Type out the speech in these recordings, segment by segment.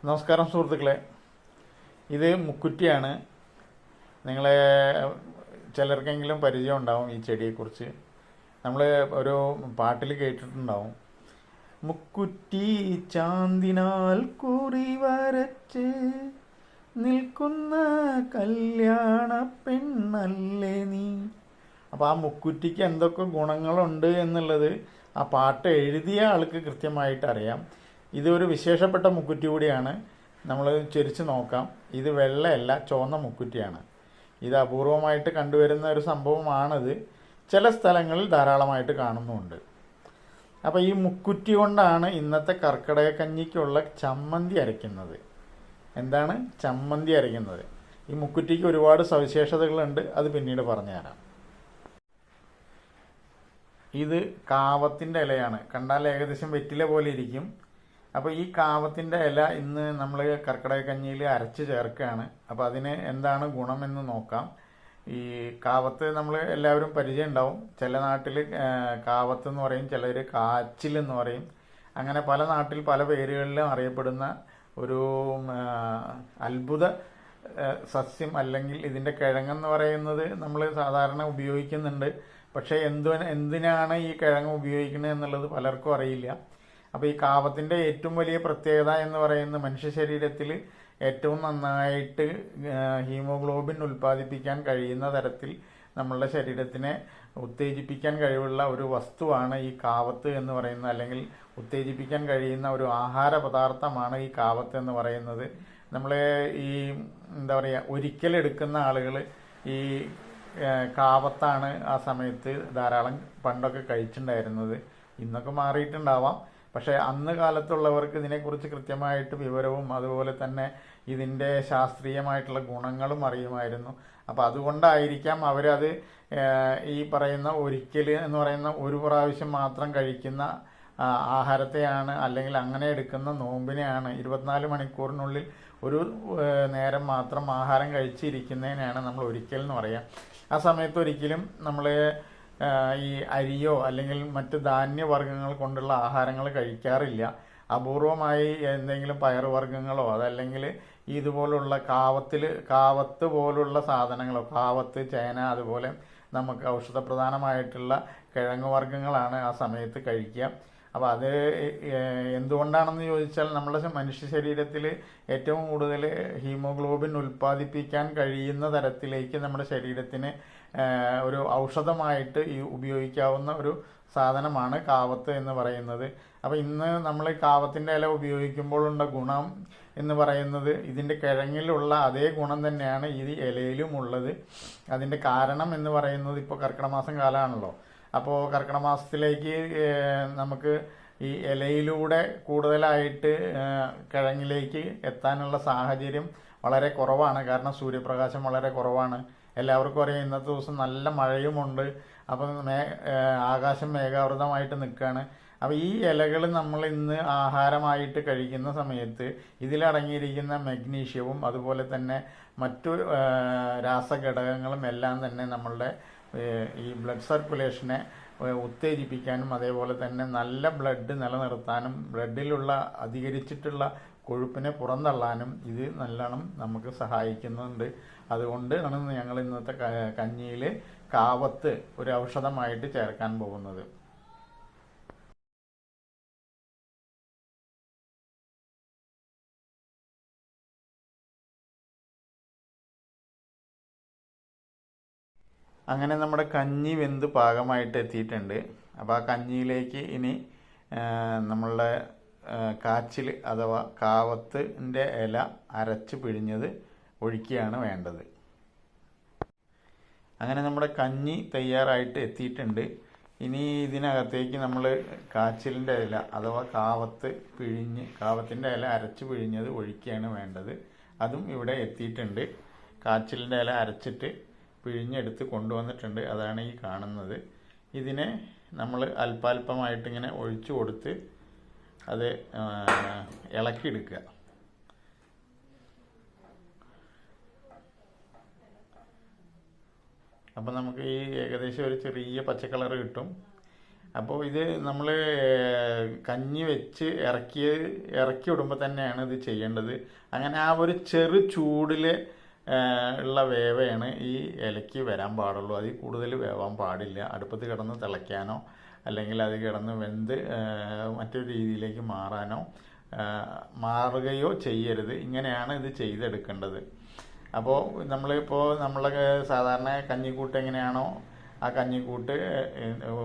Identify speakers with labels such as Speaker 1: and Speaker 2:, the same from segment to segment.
Speaker 1: നമസ്കാരം സുഹൃത്തുക്കളെ, ഇത് മുക്കുറ്റിയാണ്. നിങ്ങളെ ചിലർക്കെങ്കിലും പരിചയം ഉണ്ടാവും ഈ ചെടിയെക്കുറിച്ച്. നമ്മൾ ഒരു പാട്ടിൽ കേട്ടിട്ടുണ്ടാവും. മുക്കുറ്റി ചാന്തിനാൽ കുറി വരച്ച് നിൽക്കുന്ന കല്യാണ പെണ്ണല്ലേ നീ. അപ്പോൾ ആ മുക്കുറ്റിക്ക് എന്തൊക്കെ ഗുണങ്ങളുണ്ട് എന്നുള്ളത് ആ പാട്ട് എഴുതിയ ആൾക്ക് കൃത്യമായിട്ട് അറിയാം. ഇതൊരു വിശേഷപ്പെട്ട മുക്കുറ്റി കൂടിയാണ്. നമ്മൾ ചരിച്ച് നോക്കാം. ഇത് വെള്ളയല്ല, ചുവന്ന മുക്കുറ്റിയാണ്. ഇത് അപൂർവമായിട്ട് കണ്ടുവരുന്ന ഒരു സംഭവമാണിത്. ചില സ്ഥലങ്ങളിൽ ധാരാളമായിട്ട് കാണുന്നുമുണ്ട്. അപ്പോൾ ഈ മുക്കുറ്റി കൊണ്ടാണ് ഇന്നത്തെ കർക്കിടക കഞ്ഞിക്കുള്ള ചമ്മന്തി അരയ്ക്കുന്നത്. എന്താണ് ചമ്മന്തി അരയ്ക്കുന്നത്? ഈ മുക്കുറ്റിക്ക് ഒരുപാട് സവിശേഷതകളുണ്ട്, അത് പിന്നീട് പറഞ്ഞുതരാം. ഇത് കാവത്തിൻ്റെ ഇലയാണ്. കണ്ടാൽ ഏകദേശം വെറ്റില പോലെ ഇരിക്കും. അപ്പോൾ ഈ കാവത്തിൻ്റെ ഇല ഇന്ന് നമ്മൾ കർക്കിടക കഞ്ഞിയിൽ അരച്ച് ചേർക്കുകയാണ്. അപ്പോൾ അതിന് എന്താണ് ഗുണമെന്ന് നോക്കാം. ഈ കാവത്ത് നമ്മൾ എല്ലാവരും പരിചയം ഉണ്ടാവും. ചില നാട്ടിൽ കാവത്ത് എന്ന് പറയും, ചിലർ കാച്ചിൽ എന്ന് പറയും. അങ്ങനെ പല നാട്ടിൽ പല പേരുകളിലും അറിയപ്പെടുന്ന ഒരു അത്ഭുത സസ്യം, അല്ലെങ്കിൽ ഇതിൻ്റെ കിഴങ്ങെന്ന് പറയുന്നത് നമ്മൾ സാധാരണ ഉപയോഗിക്കുന്നുണ്ട്. പക്ഷേ എന്തിനാണ് ഈ കിഴങ്ങ് ഉപയോഗിക്കുന്നത് എന്നുള്ളത് പലർക്കും അറിയില്ല. അപ്പോൾ ഈ കാവത്തിൻ്റെ ഏറ്റവും വലിയ പ്രത്യേകത എന്ന് പറയുന്നത് മനുഷ്യ ശരീരത്തിൽ ഏറ്റവും നന്നായിട്ട് ഹീമോഗ്ലോബിൻ ഉൽപ്പാദിപ്പിക്കാൻ കഴിയുന്ന തരത്തിൽ നമ്മളുടെ ശരീരത്തിനെ ഉത്തേജിപ്പിക്കാൻ കഴിവുള്ള ഒരു വസ്തുവാണ് ഈ കാവത്ത് എന്ന് പറയുന്നത്, അല്ലെങ്കിൽ ഉത്തേജിപ്പിക്കാൻ കഴിയുന്ന ഒരു ആഹാര പദാർത്ഥമാണ് ഈ കാവത്ത് എന്ന് പറയുന്നത്. നമ്മൾ ഈ എന്താ പറയുക, ഒരിക്കലെടുക്കുന്ന ആളുകൾ ഈ കാവത്താണ് ആ സമയത്ത് ധാരാളം പണ്ടൊക്കെ കഴിച്ചിട്ടുണ്ടായിരുന്നത്. ഇന്നൊക്കെ മാറിയിട്ടുണ്ടാവാം. പക്ഷേ അന്ന് കാലത്തുള്ളവർക്ക് ഇതിനെക്കുറിച്ച് കൃത്യമായിട്ട് വിവരവും അതുപോലെ തന്നെ ഇതിൻ്റെ ശാസ്ത്രീയമായിട്ടുള്ള ഗുണങ്ങളും അറിയുമായിരുന്നു. അപ്പോൾ അതുകൊണ്ടായിരിക്കാം അവരത് ഈ പറയുന്ന ഒരിക്കൽ എന്ന് പറയുന്ന ഒരു പ്രാവശ്യം മാത്രം കഴിക്കുന്ന ആഹാരത്തെയാണ്, അല്ലെങ്കിൽ അങ്ങനെ എടുക്കുന്ന നോമ്പിനെയാണ്, 24 മണിക്കൂറിനുള്ളിൽ ഒരു നേരം മാത്രം ആഹാരം കഴിച്ചിരിക്കുന്നതിനാണ് നമ്മൾ ഒരിക്കൽ എന്ന് പറയാം. ആ സമയത്ത് ഒരിക്കലും നമ്മൾ ഈ അരിയോ അല്ലെങ്കിൽ മറ്റ് ധാന്യവർഗ്ഗങ്ങൾ കൊണ്ടുള്ള ആഹാരങ്ങൾ കഴിക്കാറില്ല. അപൂർവമായി എന്തെങ്കിലും പയറുവർഗ്ഗങ്ങളോ അതല്ലെങ്കിൽ ഇതുപോലുള്ള കാവത്ത് പോലുള്ള സാധനങ്ങളോ, കാവത്ത്, ചേന, അതുപോലെ നമുക്ക് ഔഷധപ്രധാനമായിട്ടുള്ള കിഴങ്ങ് വർഗ്ഗങ്ങളാണ് ആ സമയത്ത് കഴിക്കുക. അപ്പോൾ അത് എന്തുകൊണ്ടാണെന്ന് ചോദിച്ചാൽ നമ്മുടെ മനുഷ്യ ശരീരത്തിൽ ഏറ്റവും കൂടുതൽ ഹീമോഗ്ലോബിൻ ഉൽപ്പാദിപ്പിക്കാൻ കഴിയുന്ന തരത്തിലേക്ക് നമ്മുടെ ശരീരത്തിന് ഒരു ഔഷധമായിട്ട് ഉപയോഗിക്കാവുന്ന ഒരു സാധനമാണ് കാവത്ത് എന്ന് പറയുന്നത്. അപ്പോൾ ഇന്ന് നമ്മൾ കാവത്തിൻ്റെ ഇല ഉപയോഗിക്കുമ്പോഴുള്ള ഗുണം എന്ന് പറയുന്നത് ഇതിൻ്റെ കിഴങ്ങിലുള്ള അതേ ഗുണം തന്നെയാണ് ഈ ഇലയിലും ഉള്ളത്. അതിൻ്റെ കാരണം എന്ന് പറയുന്നത്, ഇപ്പോൾ കർക്കിടക മാസം കാലമാണല്ലോ. അപ്പോൾ കർക്കിടക മാസത്തിലേക്ക് നമുക്ക് ഈ ഇലയിലൂടെ കൂടുതലായിട്ട് കിഴങ്ങിലേക്ക് എത്താനുള്ള സാഹചര്യം വളരെ കുറവാണ്. കാരണം സൂര്യപ്രകാശം വളരെ കുറവാണ്. എല്ലാവർക്കും അറിയാം, ഇന്നത്തെ ദിവസം നല്ല മഴയുമുണ്ട്. അപ്പം ആകാശം മേഘാവൃതമായിട്ട് നിൽക്കുകയാണ്. അപ്പോൾ ഈ ഇലകൾ നമ്മൾ ഇന്ന് ആഹാരമായിട്ട് കഴിക്കുന്ന സമയത്ത് ഇതിലടങ്ങിയിരിക്കുന്ന മഗ്നീഷ്യവും അതുപോലെ തന്നെ മറ്റു രാസഘടകങ്ങളും എല്ലാം തന്നെ നമ്മളുടെ ഈ ബ്ലഡ് സർക്കുലേഷനെ ഉത്തേജിപ്പിക്കാനും അതേപോലെ തന്നെ നല്ല ബ്ലഡ് നിലനിർത്താനും ബ്ലഡിലുള്ള അധികരിച്ചിട്ടുള്ള കൊഴുപ്പിനെ പുറന്തള്ളാനും ഇത് നല്ലോണം നമുക്ക് സഹായിക്കുന്നുണ്ട്. അതുകൊണ്ടാണ് ഞങ്ങൾ ഇന്നത്തെ കഞ്ഞിയിൽ കാവത്ത് ഒരു ഔഷധമായിട്ട് ചേർക്കാൻ പോകുന്നത്. അങ്ങനെ നമ്മുടെ കഞ്ഞി വെന്ത് പാകമായിട്ട് എത്തിയിട്ടുണ്ട്. അപ്പോൾ ആ കഞ്ഞിയിലേക്ക് ഇനി നമ്മളുടെ കാച്ചിൽ അഥവാ കാവത്തിൻ്റെ ഇല അരച്ച് പിഴിഞ്ഞത് ഒഴിക്കുകയാണ് വേണ്ടത്. അങ്ങനെ നമ്മുടെ കഞ്ഞി തയ്യാറായിട്ട് എത്തിയിട്ടുണ്ട്. ഇനി ഇതിനകത്തേക്ക് നമ്മൾ കാച്ചിലിൻ്റെ ഇല അഥവാ കാവത്തിൻ്റെ ഇല അരച്ച് പിഴിഞ്ഞത് ഒഴിക്കുകയാണ് വേണ്ടത്. അതും ഇവിടെ എത്തിയിട്ടുണ്ട്. കാച്ചിലിൻ്റെ ഇല അരച്ചിട്ട് പിഴിഞ്ഞെടുത്ത് കൊണ്ടുവന്നിട്ടുണ്ട്. അതാണ് ഈ കാണുന്നത്. ഇതിനെ നമ്മൾ അല്പാൽപമായിട്ടിങ്ങനെ ഒഴിച്ചു കൊടുത്ത് അത് ഇളക്കിയെടുക്കുക. അപ്പം നമുക്ക് ഈ ഏകദേശം ഒരു ചെറിയ പച്ചക്കളർ കിട്ടും. അപ്പോൾ ഇത് നമ്മൾ കഞ്ഞി വെച്ച് ഇറക്കി വിടുമ്പോൾ തന്നെയാണ് ഇത് ചെയ്യേണ്ടത്. അങ്ങനെ ആ ഒരു ചെറു ചൂടിൽ ഉള്ള വേവയാണ് ഈ ഇലയ്ക്ക് വരാൻ പാടുള്ളൂ. അതിൽ കൂടുതൽ വേവാൻ പാടില്ല. അടുപ്പത്ത് കിടന്ന് തിളയ്ക്കാനോ അല്ലെങ്കിൽ അത് കിടന്ന് വെന്ത് മറ്റൊരു രീതിയിലേക്ക് മാറുകയോ ചെയ്യരുത്. ഇങ്ങനെയാണ് ഇത് ചെയ്തെടുക്കേണ്ടത്. അപ്പോൾ നമ്മളെ സാധാരണ കഞ്ഞിക്കൂട്ട് എങ്ങനെയാണോ ആ കഞ്ഞിക്കൂട്ട്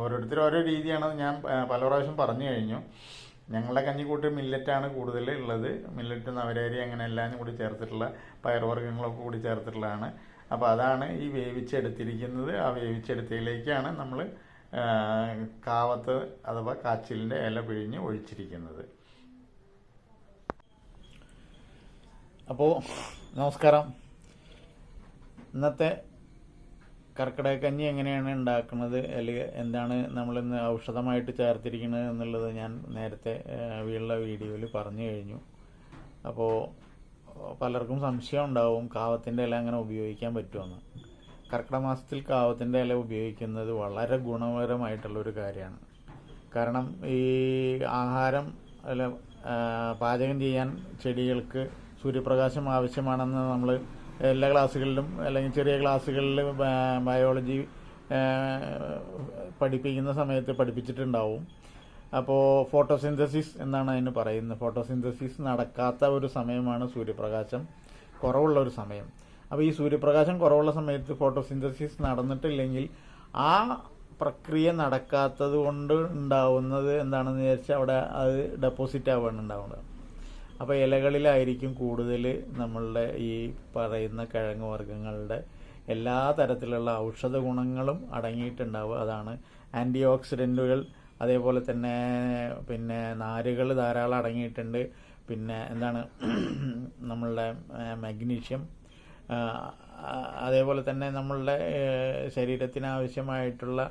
Speaker 1: ഓരോരുത്തരും ഓരോ രീതിയാണെന്ന് ഞാൻ പല പ്രാവശ്യം പറഞ്ഞു കഴിഞ്ഞു. ഞങ്ങളുടെ കഞ്ഞിക്കൂട്ട് മില്ലറ്റാണ് കൂടുതൽ ഉള്ളത്. മില്ലറ്റ്, നവരരി അങ്ങനെ എല്ലാം കൂടി ചേർത്തിട്ടുള്ള പയറുവർഗ്ഗങ്ങളൊക്കെ കൂടി ചേർത്തിട്ടുള്ളതാണ്. അപ്പോൾ അതാണ് ഈ വേവിച്ചെടുത്തിരിക്കുന്നത്. ആ വേവിച്ചെടുത്തതിലേക്കാണ് നമ്മൾ കാവത്ത് അഥവാ കാച്ചിലിൻ്റെ ഇല പിഴിഞ്ഞ് ഒഴിച്ചിരിക്കുന്നത്. അപ്പോൾ നമസ്കാരം. ഇന്നത്തെ കർക്കിടക കഞ്ഞി എങ്ങനെയാണ് ഉണ്ടാക്കുന്നത്, അല്ലെങ്കിൽ എന്താണ് നമ്മളിന്ന് ഔഷധമായിട്ട് ചേർത്തിരിക്കുന്നത് എന്നുള്ളത് ഞാൻ നേരത്തെ ഉള്ള വീഡിയോയിൽ പറഞ്ഞു കഴിഞ്ഞു. അപ്പോൾ പലർക്കും സംശയം ഉണ്ടാവും കാവത്തിൻ്റെ ഇല അങ്ങനെ ഉപയോഗിക്കാൻ പറ്റുമെന്ന്. കർക്കിടക മാസത്തിൽ കാവത്തിൻ്റെ ഇല ഉപയോഗിക്കുന്നത് വളരെ ഗുണപരമായിട്ടുള്ളൊരു കാര്യമാണ്. കാരണം ഈ ആഹാരം അല്ല പാചകം ചെയ്യാൻ ചെടികൾക്ക് സൂര്യപ്രകാശം ആവശ്യമാണെന്ന് നമ്മൾ എല്ലാ ക്ലാസ്സുകളിലും അല്ലെങ്കിൽ ചെറിയ ക്ലാസ്സുകളിൽ ബയോളജി പഠിപ്പിക്കുന്ന സമയത്ത് പഠിപ്പിച്ചിട്ടുണ്ടാവും. അപ്പോൾ ഫോട്ടോസിന്തസിസ് എന്നാണ് അതിന് പറയുന്നത്. ഫോട്ടോസിന്തസിസ് നടക്കാത്ത ഒരു സമയമാണ് സൂര്യപ്രകാശം കുറവുള്ള ഒരു സമയം. അപ്പോൾ ഈ സൂര്യപ്രകാശം കുറവുള്ള സമയത്ത് ഫോട്ടോസിന്തസിസ് നടന്നിട്ടില്ലെങ്കിൽ ആ പ്രക്രിയ നടക്കാത്തത് കൊണ്ട് ഉണ്ടാവുന്നത് എന്താണെന്ന് വിചാരിച്ചാൽ അവിടെ അത് ഡെപ്പോസിറ്റ് ആവുകയാണ് ഉണ്ടാവുന്നത്. അപ്പോൾ ഇലകളിലായിരിക്കും കൂടുതൽ നമ്മളുടെ ഈ പറയുന്ന കിഴങ്ങ് വർഗ്ഗങ്ങളുടെ എല്ലാ തരത്തിലുള്ള ഔഷധ ഗുണങ്ങളും അടങ്ങിയിട്ടുണ്ടാവുക. അതാണ് ആൻറ്റി ഓക്സിഡൻറ്റുകൾ, അതേപോലെ തന്നെ പിന്നെ നാരുകൾ ധാരാളം അടങ്ങിയിട്ടുണ്ട്. പിന്നെ എന്താണ് നമ്മളുടെ മാഗ്നീഷ്യം, അതേപോലെ തന്നെ നമ്മളുടെ ശരീരത്തിന് ആവശ്യമായിട്ടുള്ള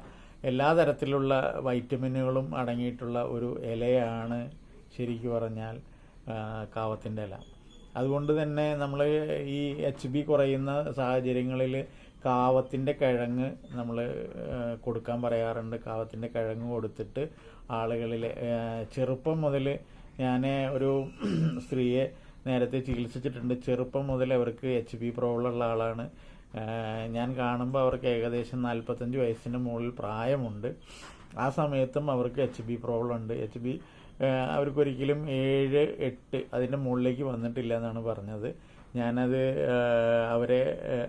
Speaker 1: എല്ലാ തരത്തിലുള്ള വൈറ്റമിനുകളും അടങ്ങിയിട്ടുള്ള ഒരു ഇലയാണ് ശരിക്കും പറഞ്ഞാൽ കാവത്തിൻ്റെ ഇല. അതുകൊണ്ട് തന്നെ നമ്മൾ ഈ HB കുറയുന്ന സാഹചര്യങ്ങളിൽ കാവത്തിൻ്റെ കിഴങ്ങ് നമ്മൾ കൊടുക്കാൻ പറയാറുണ്ട്. കാവത്തിൻ്റെ കിഴങ്ങ് കൊടുത്തിട്ട് ആളുകളിൽ ചെറുപ്പം മുതൽ ഞാൻ ഒരു സ്ത്രീയെ നേരത്തെ ചികിത്സിച്ചിട്ടുണ്ട്. ചെറുപ്പം മുതൽ അവർക്ക് HB പ്രോബ്ലം ഉള്ള ആളാണ്. ഞാൻ കാണുമ്പോൾ അവർക്ക് ഏകദേശം 45 വയസ്സിന് മുകളിൽ പ്രായമുണ്ട്. ആ സമയത്തും അവർക്ക് HB പ്രോബ്ലം ഉണ്ട്. HB അവർക്കൊരിക്കലും 7, 8 അതിൻ്റെ മുകളിലേക്ക് വന്നിട്ടില്ല എന്നാണ് പറഞ്ഞത്. ഞാനത്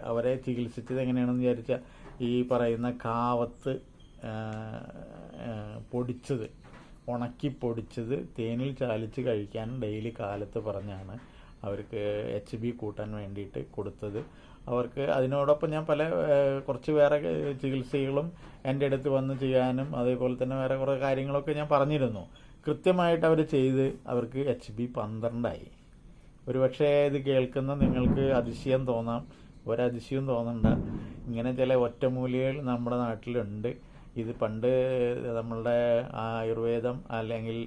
Speaker 1: അവരെ ചികിത്സിച്ചത് എങ്ങനെയാണെന്ന് വിചാരിച്ചാൽ ഈ പറയുന്ന കാവത്ത് പൊടിച്ചത്, ഉണക്കി പൊടിച്ചത് തേനിൽ ചാലിച്ച് കഴിക്കാൻ ഡെയിലി കാലത്ത് പറഞ്ഞാണ് അവർക്ക് HB കൂട്ടാൻ വേണ്ടിയിട്ട് കൊടുത്തത്. അവർക്ക് അതിനോടൊപ്പം ഞാൻ കുറച്ച് വേറെ ചികിത്സകളും എൻ്റെ അടുത്ത് വന്ന് ചെയ്യാനും അതേപോലെ തന്നെ വേറെ കുറേ കാര്യങ്ങളൊക്കെ ഞാൻ പറഞ്ഞിരുന്നു. കൃത്യമായിട്ട് അവർ ചെയ്ത് അവർക്ക് HB 12 ഒരുപക്ഷെ ഇത് കേൾക്കുന്ന നിങ്ങൾക്ക് അതിശയം തോന്നാം. ഒരതിശയവും തോന്നണ്ട. ഇങ്ങനെ ചില ഒറ്റമൂലികൾ നമ്മുടെ നാട്ടിലുണ്ട്. ഇത് പണ്ട് നമ്മളുടെ ആയുർവേദം അല്ലെങ്കിൽ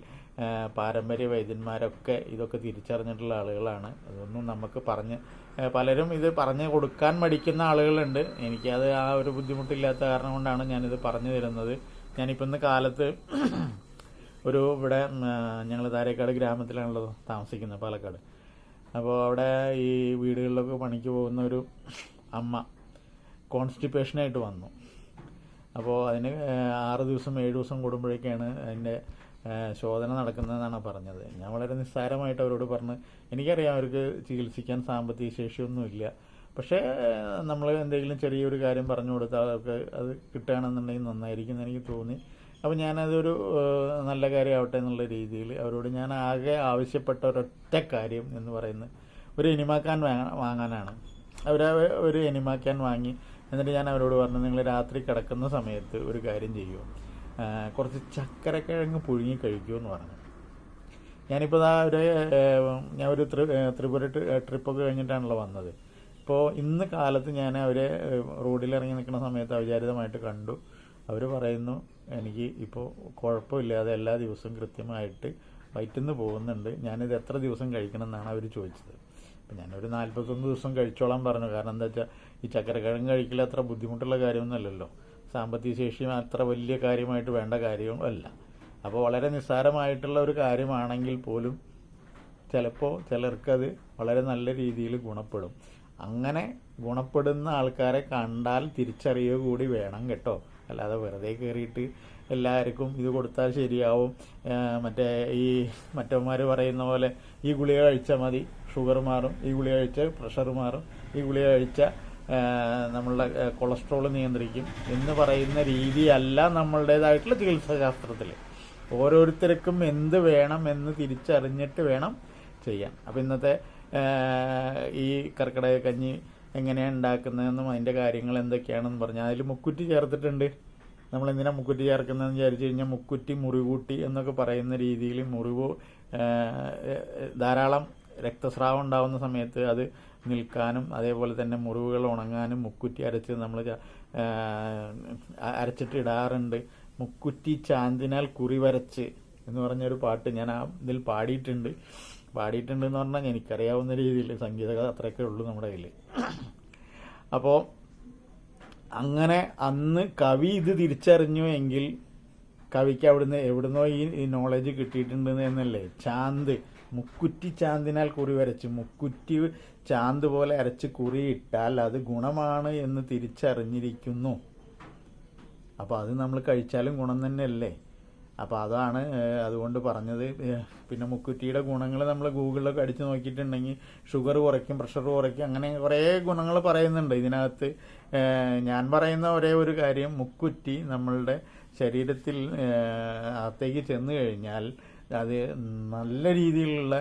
Speaker 1: പാരമ്പര്യ വൈദ്യന്മാരൊക്കെ ഇതൊക്കെ തിരിച്ചറിഞ്ഞിട്ടുള്ള ആളുകളാണ്. അതൊന്നും നമുക്ക് പലരും ഇത് പറഞ്ഞു കൊടുക്കാൻ മടിക്കുന്ന ആളുകളുണ്ട്. എനിക്കത് ആ ഒരു ബുദ്ധിമുട്ടില്ലാത്ത കാരണം കൊണ്ടാണ് ഞാനിത് പറഞ്ഞു തരുന്നത്. ഞാനിപ്പോൾ ഇന്ന് കാലത്ത് ഇവിടെ ഞങ്ങൾ താരേക്കാട് ഗ്രാമത്തിലാണല്ലോ താമസിക്കുന്നത്, പാലക്കാട്. അപ്പോൾ അവിടെ ഈ വീടുകളിലൊക്കെ പണിക്ക് പോകുന്ന ഒരു അമ്മ കോൺസ്റ്റിപ്പേഷനായിട്ട് വന്നു. അപ്പോൾ അതിന് 6 ദിവസം 7 ദിവസം കൂടുമ്പോഴേക്കാണ് അതിൻ്റെ ശോധന നടക്കുന്നതെന്നാണ് പറഞ്ഞത്. ഞാൻ വളരെ നിസ്സാരമായിട്ട് അവരോട് പറഞ്ഞ്, എനിക്കറിയാം അവർക്ക് ചികിത്സിക്കാൻ സാമ്പത്തിക ശേഷിയൊന്നുമില്ല, പക്ഷേ നമ്മൾ എന്തെങ്കിലും ചെറിയൊരു കാര്യം പറഞ്ഞു കൊടുത്താൽ അവർക്ക് അത് കിട്ടുകയാണെന്നുണ്ടെങ്കിൽ നന്നായിരിക്കും എന്ന് എനിക്ക് തോന്നി. അപ്പോൾ ഞാനതൊരു നല്ല കാര്യമാവട്ടെ എന്നുള്ള രീതിയിൽ അവരോട് ഞാൻ ആകെ ആവശ്യപ്പെട്ട ഒരൊറ്റ കാര്യം എന്ന് പറയുന്നത് ഒരു എനിമാക്കാൻ വാങ്ങാനാണ്. ഒരു എനിമാക്കാൻ വാങ്ങി. എന്നിട്ട് ഞാൻ അവരോട് പറഞ്ഞു, നിങ്ങൾ രാത്രി കിടക്കുന്ന സമയത്ത് ഒരു കാര്യം ചെയ്യുമോ, കുറച്ച് ചക്കരക്കിഴങ്ങ് പുഴുങ്ങി കഴിക്കുമെന്ന് പറഞ്ഞു. ഞാനിപ്പോൾ ഞാൻ ഒരു ത്രിപുര ട്രിപ്പൊക്കെ കഴിഞ്ഞിട്ടാണല്ലോ വന്നത്. ഇപ്പോൾ ഇന്ന് കാലത്ത് ഞാൻ അവരെ റോഡിലിറങ്ങി നിൽക്കുന്ന സമയത്ത് അവിചാരിതമായിട്ട് കണ്ടു. അവർ പറയുന്നു, എനിക്ക് ഇപ്പോൾ കുഴപ്പമില്ലാതെ എല്ലാ ദിവസവും കൃത്യമായിട്ട് വയറ്റിന്ന് പോകുന്നുണ്ട്, ഞാനിത് എത്ര ദിവസം കഴിക്കണം എന്നാണ് അവർ ചോദിച്ചത്. അപ്പം ഞാനൊരു 41 ദിവസം കഴിച്ചോളാൻ പറഞ്ഞു. കാരണം എന്താ വെച്ചാൽ ഈ ചക്കരക്കിഴങ്ങ് കഴിക്കൽ അത്ര ബുദ്ധിമുട്ടുള്ള കാര്യമൊന്നുമല്ലല്ലോ. സാമ്പത്തിക ശേഷി അത്ര വലിയ കാര്യമായിട്ട് വേണ്ട കാര്യമല്ല. അപ്പോൾ വളരെ നിസ്സാരമായിട്ടുള്ള ഒരു കാര്യമാണെങ്കിൽ പോലും ചിലപ്പോൾ ചിലർക്കത് വളരെ നല്ല രീതിയിൽ ഗുണപ്പെടും. അങ്ങനെ ഗുണപ്പെടുന്ന ആൾക്കാരെ കണ്ടാൽ തിരിച്ചറിയുക കൂടി വേണം കേട്ടോ. അല്ലാതെ വെറുതെ കയറിയിട്ട് എല്ലാവർക്കും ഇത് കൊടുത്താൽ ശരിയാവും, മറ്റേ ഈ മറ്റന്മാർ പറയുന്ന പോലെ ഈ ഗുളിക കഴിച്ചാൽ മതി ഷുഗർ മാറും, ഈ ഗുളിക കഴിച്ചാൽ പ്രഷർ മാറും, ഈ ഗുളിക കഴിച്ചാൽ നമ്മളുടെ കൊളസ്ട്രോൾ നിയന്ത്രിക്കും എന്ന് പറയുന്ന രീതിയല്ല നമ്മളുടേതായിട്ടുള്ള ചികിത്സാശാസ്ത്രത്തിൽ. ഓരോരുത്തർക്കും എന്ത് വേണം എന്ന് തിരിച്ചറിഞ്ഞിട്ട് വേണം ചെയ്യാൻ. അപ്പം ഇന്നത്തെ ഈ കർക്കിടക കഞ്ഞി എങ്ങനെയാണ് ഉണ്ടാക്കുന്നതെന്നും അതിൻ്റെ കാര്യങ്ങൾ എന്തൊക്കെയാണെന്ന് പറഞ്ഞാൽ അതിൽ മുക്കുറ്റി ചേർത്തിട്ടുണ്ട്. നമ്മളെന്തിനാണ് മുക്കുറ്റി ചേർക്കുന്നതെന്ന് വിചാരിച്ചു കഴിഞ്ഞാൽ മുക്കുറ്റി മുറികൂട്ടി എന്നൊക്കെ പറയുന്ന രീതിയിൽ മുറിവ് ധാരാളം രക്തസ്രാവം ഉണ്ടാകുന്ന സമയത്ത് അത് നിൽക്കാനും അതേപോലെ തന്നെ മുറിവുകൾ ഉണങ്ങാനും മുക്കുറ്റി അരച്ച് നമ്മൾ അരച്ചിട്ട് ഇടാറുണ്ട്. മുക്കുറ്റി ചാന്തിനാൽ കുറി വരച്ച് എന്ന് പറഞ്ഞൊരു പാട്ട് ഞാൻ ഇതിൽ പാടിയിട്ടുണ്ടെന്ന് പറഞ്ഞാൽ എനിക്കറിയാവുന്ന രീതിയിൽ സംഗീത അത്രയൊക്കെ ഉള്ളൂ നമ്മുടെ കയ്യിൽ. അപ്പോൾ അങ്ങനെ അന്ന് കവി ഇത് തിരിച്ചറിഞ്ഞു എങ്കിൽ കവിക്ക് എവിടുന്നോ ഈ നോളജ് കിട്ടിയിട്ടുണ്ട് എന്നല്ലേ. ചാന്ത്, മുക്കുറ്റി ചാന്തിനാൽ കുറി വരച്ച്, മുക്കുറ്റി ചാന്ത് പോലെ അരച്ച് കുറിയിട്ടാൽ അത് ഗുണമാണ് എന്ന് തിരിച്ചറിഞ്ഞിരിക്കുന്നു. അപ്പോൾ അത് നമ്മൾ കഴിച്ചാലും ഗുണം തന്നെയല്ലേ. അപ്പോൾ അതാണ് അതുകൊണ്ട് പറഞ്ഞത്. പിന്നെ മുക്കുറ്റിയുടെ ഗുണങ്ങൾ നമ്മൾ ഗൂഗിളിലൊക്കെ അടിച്ച് നോക്കിയിട്ടുണ്ടെങ്കിൽ ഷുഗർ കുറയ്ക്കും, പ്രഷർ കുറയ്ക്കും, അങ്ങനെ കുറേ ഗുണങ്ങൾ പറയുന്നുണ്ട് ഇതിനകത്ത്. ഞാൻ പറയുന്ന ഒരേ ഒരു കാര്യം, മുക്കുറ്റി നമ്മളുടെ ശരീരത്തിൽ അകത്തേക്ക് ചെന്ന് കഴിഞ്ഞാൽ അത് നല്ല രീതിയിലുള്ള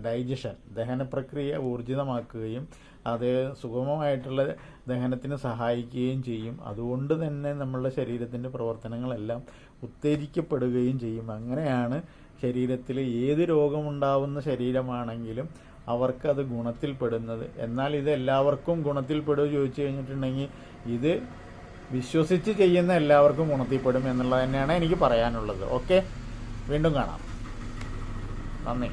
Speaker 1: ഡൈജഷൻ, ദഹന പ്രക്രിയ ഊർജിതമാക്കുകയും അത് സുഗമമായിട്ടുള്ള ദഹനത്തിന് സഹായിക്കുകയും ചെയ്യും. അതുകൊണ്ട് തന്നെ നമ്മളുടെ ശരീരത്തിൻ്റെ പ്രവർത്തനങ്ങളെല്ലാം ഉത്തേജിക്കപ്പെടുകയും ചെയ്യും. അങ്ങനെയാണ് ശരീരത്തിൽ ഏത് രോഗമുണ്ടാവുന്ന ശരീരമാണെങ്കിലും അവർക്കത് ഗുണത്തിൽപ്പെടുന്നത്. എന്നാൽ ഇത് എല്ലാവർക്കും ഗുണത്തിൽപ്പെടുമോ ചോദിച്ചു കഴിഞ്ഞിട്ടുണ്ടെങ്കിൽ ഇത് വിശ്വസിച്ച് ചെയ്യുന്ന എല്ലാവർക്കും ഗുണത്തിൽപ്പെടും എന്നുള്ളത് തന്നെയാണ് എനിക്ക് പറയാനുള്ളത്. ഓക്കെ, വീണ്ടും കാണാം. നന്ദി.